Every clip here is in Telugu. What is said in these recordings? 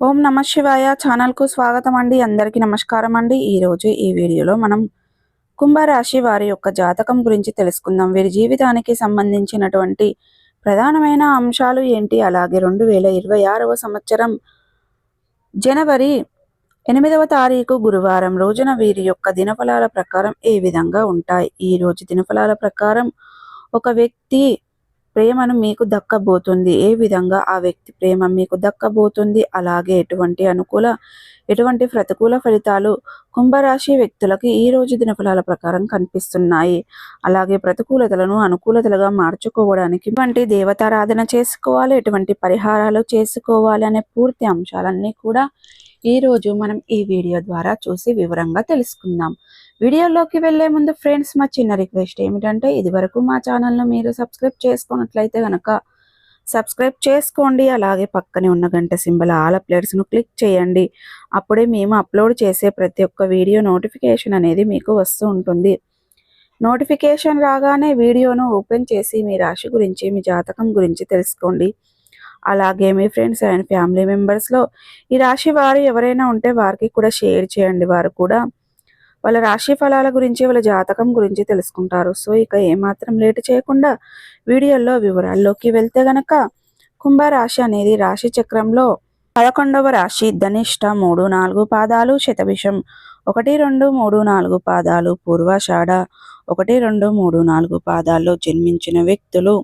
ఓం నమ శివాయ ఛానల్కు స్వాగతం అండి. అందరికీ నమస్కారం అండి. ఈరోజు ఈ వీడియోలో మనం కుంభరాశి వారి యొక్క జాతకం గురించి తెలుసుకుందాం. వీరి జీవితానికి సంబంధించినటువంటి ప్రధానమైన అంశాలు ఏంటి, అలాగే 2026వ సంవత్సరం జనవరి 8వ తారీఖు గురువారం రోజున వీరి యొక్క దినఫలాల ప్రకారం ఏ విధంగా ఉంటాయి. ఈ రోజు దినఫలాల ప్రకారం ఒక వ్యక్తి ప్రేమను మీకు దక్కబోతుంది. ఏ విధంగా ఆ వ్యక్తి ప్రేమ మీకు దక్కబోతుంది, అలాగే ఎటువంటి ప్రతికూల ఫలితాలు కుంభరాశి వ్యక్తులకి ఈ రోజు దినఫలాల ప్రకారం కనిపిస్తున్నాయి. అలాగే ప్రతికూలతలను అనుకూలతలుగా మార్చుకోవడానికి ఎటువంటి దేవతారాధన చేసుకోవాలి, ఎటువంటి పరిహారాలు చేసుకోవాలి అనే పూర్తి అంశాలన్నీ కూడా ఈ రోజు మనం ఈ వీడియో ద్వారా చూసి వివరంగా తెలుసుకుందాం. వీడియోలోకి వెళ్లే ముందు ఫ్రెండ్స్, మా చిన్న రిక్వెస్ట్ ఏమిటంటే, ఇదివరకు మా ఛానల్ను మీరు సబ్స్క్రైబ్ చేసుకున్నట్లయితే కనుక సబ్స్క్రైబ్ చేసుకోండి. అలాగే పక్కనే ఉన్న గంట సింబల్ ఆల్ అప్డేట్స్ను క్లిక్ చేయండి. అప్పుడే మేము అప్లోడ్ చేసే ప్రతి ఒక్క వీడియో నోటిఫికేషన్ అనేది మీకు వస్తూ ఉంటుంది. నోటిఫికేషన్ రాగానే వీడియోను ఓపెన్ చేసి మీ రాశి గురించి, మీ జాతకం గురించి తెలుసుకోండి. అలాగే మీ ఫ్రెండ్స్ అండ్ ఫ్యామిలీ మెంబర్స్లో ఈ రాశి వారు ఎవరైనా ఉంటే వారికి కూడా షేర్ చేయండి. వారు కూడా వాళ్ళ రాశి ఫలాల గురించి, వాళ్ళ జాతకం గురించి తెలుసుకుంటారు. సో ఇక ఏమాత్రం లేట్ చేయకుండా వీడియోలో వివరాల్లోకి వెళ్తే గనక, కుంభరాశి అనేది రాశి చక్రంలో 11వ రాశి. ధనిష్ట 3-4 పాదాలు, శతభిషం 1-2-3-4 పాదాలు, పూర్వాషాఢ 1-2-3-4 పాదాల్లో జన్మించిన వ్యక్తులు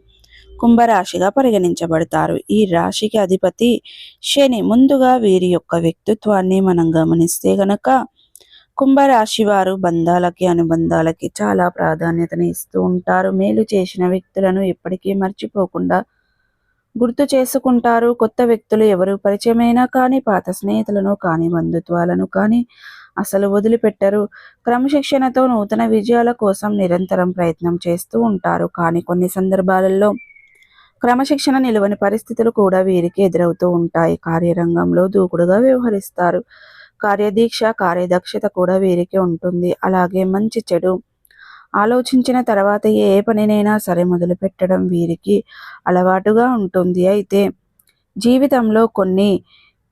కుంభరాశిగా పరిగణించబడతారు. ఈ రాశికి అధిపతి శని. ముందుగా వీరి యొక్క వ్యక్తిత్వాన్ని మనం గమనిస్తే గనక, కుంభరాశి వారు బంధాలకి, అనుబంధాలకి చాలా ప్రాధాన్యతని ఇస్తూ ఉంటారు. మేలు చేసిన వ్యక్తులను ఎప్పటికీ మర్చిపోకుండా గుర్తు చేసుకుంటారు. కొత్త వ్యక్తులు ఎవరు పరిచయమైనా కానీ, పాత స్నేహితులను కానీ, బంధుత్వాలను కానీ అసలు వదిలిపెట్టరు. క్రమశిక్షణతో నూతన విజయాల కోసం నిరంతరం ప్రయత్నం చేస్తూ ఉంటారు. కానీ కొన్ని సందర్భాలలో క్రమశిక్షణ నిలువని పరిస్థితులు కూడా వీరికి ఎదురవుతూ ఉంటాయి. కార్యరంగంలో దూకుడుగా వ్యవహరిస్తారు. కార్యదీక్ష, కార్యదక్షత కూడా వీరికి ఉంటుంది. అలాగే మంచి చెడు ఆలోచించిన తర్వాత ఏ పనినైనా సరే మొదలు పెట్టడం వీరికి అలవాటుగా ఉంటుంది. అయితే జీవితంలో కొన్ని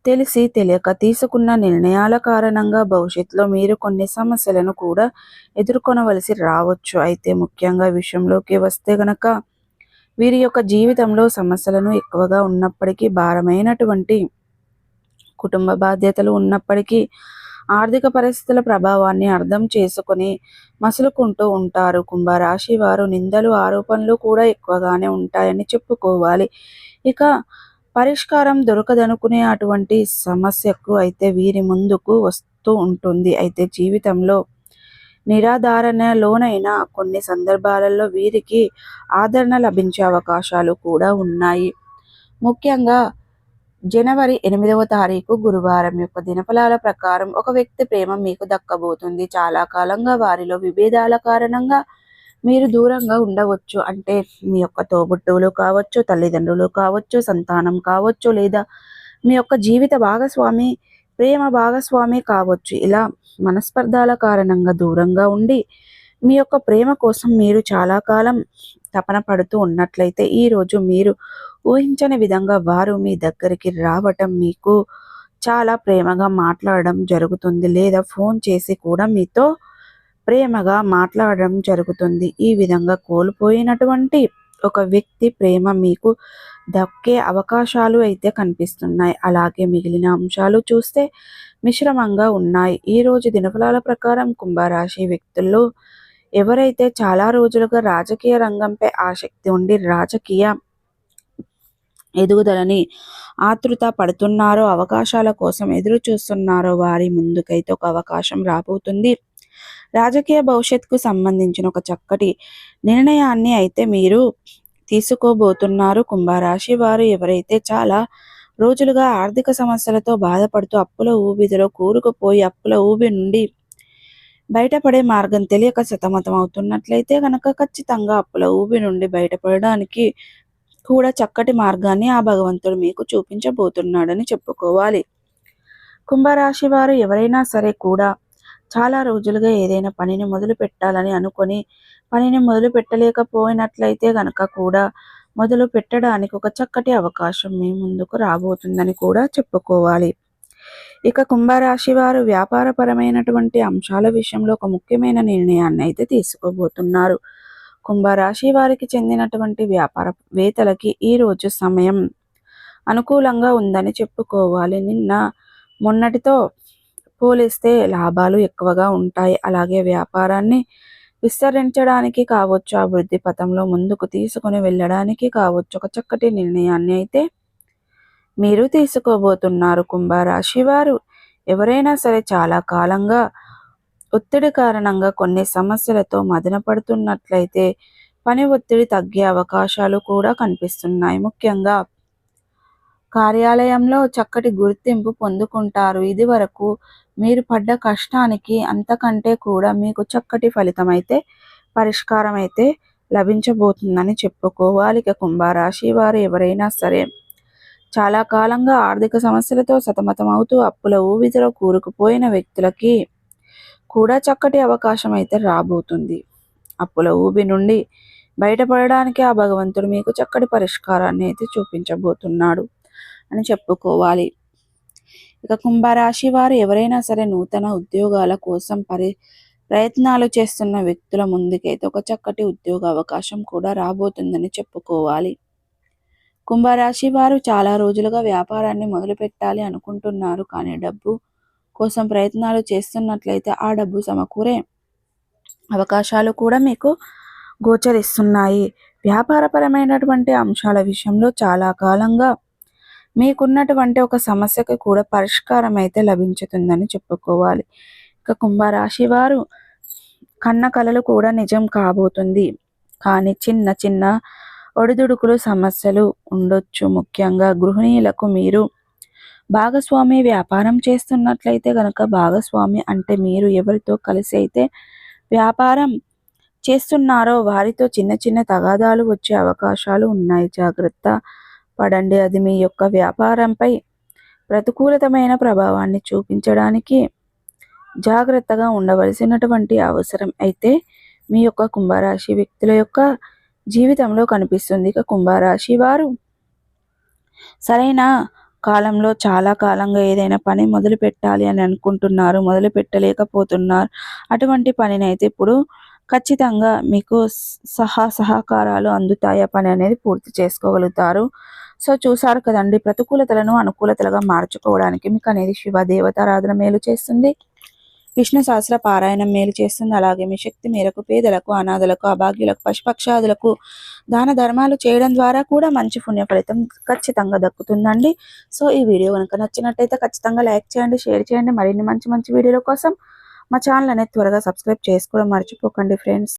తెలిసి తెలియక తీసుకున్న నిర్ణయాల కారణంగా భవిష్యత్తులో మీరు కొన్ని సమస్యలను కూడా ఎదుర్కొనవలసి రావచ్చు. అయితే ముఖ్యంగా విషయంలోకి వస్తే గనక, వీరి యొక్క జీవితంలో సమస్యలను ఎక్కువగా ఉన్నప్పటికీ, భారమైనటువంటి కుటుంబ బాధ్యతలు ఉన్నప్పటికీ, ఆర్థిక పరిస్థితుల ప్రభావాన్ని అర్థం చేసుకొని మసులుకుంటూ ఉంటారు. కుంభరాశి వారు నిందలు, ఆరోపణలు కూడా ఎక్కువగానే ఉంటాయని చెప్పుకోవాలి. ఇక పరిష్కారం దొరకదనుకునే అటువంటి సమస్యకు అయితే వీరి ముందుకు వస్తూ ఉంటుంది. అయితే జీవితంలో నిరాధారణలోనైనా కొన్ని సందర్భాలలో వీరికి ఆదరణ లభించే అవకాశాలు కూడా ఉన్నాయి. ముఖ్యంగా జనవరి 8వ తారీఖు గురువారం యొక్క దినఫలాల ప్రకారం ఒక వ్యక్తి ప్రేమ మీకు దక్కబోతుంది. చాలా కాలంగా వారిలో విభేదాల కారణంగా మీరు దూరంగా ఉండవచ్చు. అంటే మీ యొక్క తోబుట్టువులు కావచ్చు, తల్లిదండ్రులు కావచ్చు, సంతానం కావచ్చు, లేదా మీ యొక్క జీవిత భాగస్వామి, ప్రేమ భాగస్వామి కావచ్చు. ఇలా మనస్పర్ధాల కారణంగా దూరంగా ఉండి మీ యొక్క ప్రేమ కోసం మీరు చాలా కాలం తపన పడుతూ ఉన్నట్లయితే, ఈరోజు మీరు ఊహించని విధంగా వారు మీ దగ్గరికి రావటం, మీకు చాలా ప్రేమగా మాట్లాడడం జరుగుతుంది. లేదా ఫోన్ చేసి కూడా మీతో ప్రేమగా మాట్లాడడం జరుగుతుంది. ఈ విధంగా కోల్పోయినటువంటి ఒక వ్యక్తి ప్రేమ మీకు దక్కే అవకాశాలు అయితే కనిపిస్తున్నాయి. అలాగే మిగిలిన అంశాలు చూస్తే మిశ్రమంగా ఉన్నాయి. ఈ రోజు దినఫలాల ప్రకారం కుంభరాశి వ్యక్తుల్లో ఎవరైతే చాలా రోజులుగా రాజకీయ రంగంపై ఆసక్తి ఉండి రాజకీయ ఎదుగుదలని ఆతృత పడుతున్నారో, అవకాశాల కోసం ఎదురు చూస్తున్నారో, వారి ముందుకైతే ఒక అవకాశం రాబోతుంది. రాజకీయ భవిష్యత్తుకు సంబంధించిన ఒక చక్కటి నిర్ణయాన్ని అయితే మీరు తీసుకోబోతున్నారు. కుంభరాశి వారు ఎవరైతే చాలా రోజులుగా ఆర్థిక సమస్యలతో బాధపడుతూ అప్పుల ఊబిదిలో కూరుకుపోయి అప్పుల ఊబి నుండి బయటపడే మార్గం తెలియక సతమతం అవుతున్నట్లయితే కనుక, ఖచ్చితంగా అప్పుల ఊబి నుండి బయటపడడానికి కూడా చక్కటి మార్గాన్ని ఆ భగవంతుడు మీకు చూపించబోతున్నాడని చెప్పుకోవాలి. కుంభరాశి వారు ఎవరైనా సరే కూడా చాలా రోజులుగా ఏదైనా పనిని మొదలు పెట్టాలని అనుకొని పనిని మొదలు పెట్టలేకపోయినట్లయితే గనక కూడా మొదలు పెట్టడానికి ఒక చక్కటి అవకాశం మీ ముందుకు రాబోతుందని కూడా చెప్పుకోవాలి. ఇక కుంభరాశి వారు వ్యాపారపరమైనటువంటి అంశాల విషయంలో ఒక ముఖ్యమైన నిర్ణయాన్ని అయితే తీసుకోబోతున్నారు. కుంభరాశి వారికి చెందినటువంటి వ్యాపారవేత్తలకి ఈరోజు సమయం అనుకూలంగా ఉందని చెప్పుకోవాలి. మొన్నటితో పోలిస్తే లాభాలు ఎక్కువగా ఉంటాయి. అలాగే వ్యాపారాన్ని విస్తరించడానికి కావచ్చు, అభివృద్ధి పథంలో ముందుకు తీసుకుని వెళ్ళడానికి కావచ్చు, ఒక చక్కటి నిర్ణయాన్ని అయితే మీరు తీసుకోబోతున్నారు. కుంభరాశి వారు ఎవరైనా సరే చాలా కాలంగా ఒత్తిడి కారణంగా కొన్ని సమస్యలతో మదన పడుతున్నట్లయితే పని ఒత్తిడి తగ్గే అవకాశాలు కూడా కనిపిస్తున్నాయి. ముఖ్యంగా కార్యాలయంలో చక్కటి గుర్తింపు పొందుకుంటారు. ఇది వరకు మీరు పడ్డ కష్టానికి అంతకంటే కూడా మీకు చక్కటి ఫలితం అయితే పరిష్కారం అయితే లభించబోతుందని చెప్పుకోవాలి. ఇక కుంభరాశి వారు ఎవరైనా సరే చాలా కాలంగా ఆర్థిక సమస్యలతో సతమతం అవుతూ అప్పుల ఊబిలో కూరుకుపోయిన వ్యక్తులకి కూడా చక్కటి అవకాశం అయితే రాబోతుంది. అప్పుల ఊబి నుండి బయటపడడానికి ఆ భగవంతుడు మీకు చక్కటి పరిష్కారాన్ని అయితే చూపించబోతున్నాడు అని చెప్పుకోవాలి. ఇక కుంభరాశి వారు ఎవరైనా సరే నూతన ఉద్యోగాల కోసం ప్రయత్నాలు చేస్తున్న వ్యక్తుల ముందుకైతే ఒక చక్కటి ఉద్యోగ అవకాశం కూడా రాబోతుందని చెప్పుకోవాలి. కుంభరాశి వారు చాలా రోజులుగా వ్యాపారాన్ని మొదలు పెట్టాలి అనుకుంటున్నారు, కానీ డబ్బు కోసం ప్రయత్నాలు చేస్తున్నట్లయితే ఆ డబ్బు సమకూరే అవకాశాలు కూడా మీకు గోచరిస్తున్నాయి. వ్యాపారపరమైనటువంటి అంశాల విషయంలో చాలా కాలంగా మీకున్నటువంటి ఒక సమస్యకు కూడా పరిష్కారం అయితే లభించుతుందని చెప్పుకోవాలి. ఇక కుంభరాశి వారు కన్న కలలు కూడా నిజం కాబోతుంది, కానీ చిన్న చిన్న ఒడిదుడుకులు సమస్యలు ఉండొచ్చు. ముఖ్యంగా గృహిణీలకు మీరు భాగస్వామి వ్యాపారం చేస్తున్నట్లయితే కనుక భాగస్వామి అంటే మీరు ఎవరితో కలిసి అయితే వ్యాపారం చేస్తున్నారో వారితో చిన్న చిన్న తగాదాలు వచ్చే అవకాశాలు ఉన్నాయి. జాగ్రత్త పడండి. అది మీ యొక్క వ్యాపారంపై ప్రతికూలతమైన ప్రభావాన్ని చూపించడానికి జాగ్రత్తగా ఉండవలసినటువంటి అవసరం అయితే మీ యొక్క కుంభరాశి వ్యక్తుల యొక్క జీవితంలో కనిపిస్తుంది. ఇక కుంభరాశి వారు సరైన కాలంలో చాలా కాలంగా ఏదైనా పని మొదలు పెట్టాలి అని అనుకుంటున్నారు, మొదలు పెట్టలేకపోతున్నారు. అటువంటి పనిని అయితే ఇప్పుడు ఖచ్చితంగా మీకు సహకారాలు అందుతాయి. ఆ పని అనేది పూర్తి చేసుకోగలుగుతారు. సో చూసారు కదండి, ప్రతికూలతలను అనుకూలతలుగా మార్చుకోవడానికి మీకు అనేది శివ దేవతారాధన మేలు చేస్తుంది, విష్ణు సహస్ర పారాయణం మేలు చేస్తుంది. అలాగే మీ శక్తి మేరకు పేదలకు, అనాథలకు, అభాగ్యులకు, పశుపక్షాదులకు దాన ధర్మాలు చేయడం ద్వారా కూడా మంచి పుణ్య ఫలితం ఖచ్చితంగా దక్కుతుందండి. సో ఈ వీడియో కనుక నచ్చినట్టయితే ఖచ్చితంగా లైక్ చేయండి, షేర్ చేయండి. మరిన్ని మంచి మంచి వీడియోల కోసం మా ఛానల్ అనేది త్వరగా సబ్స్క్రైబ్ చేసుకోవడం మర్చిపోకండి ఫ్రెండ్స్.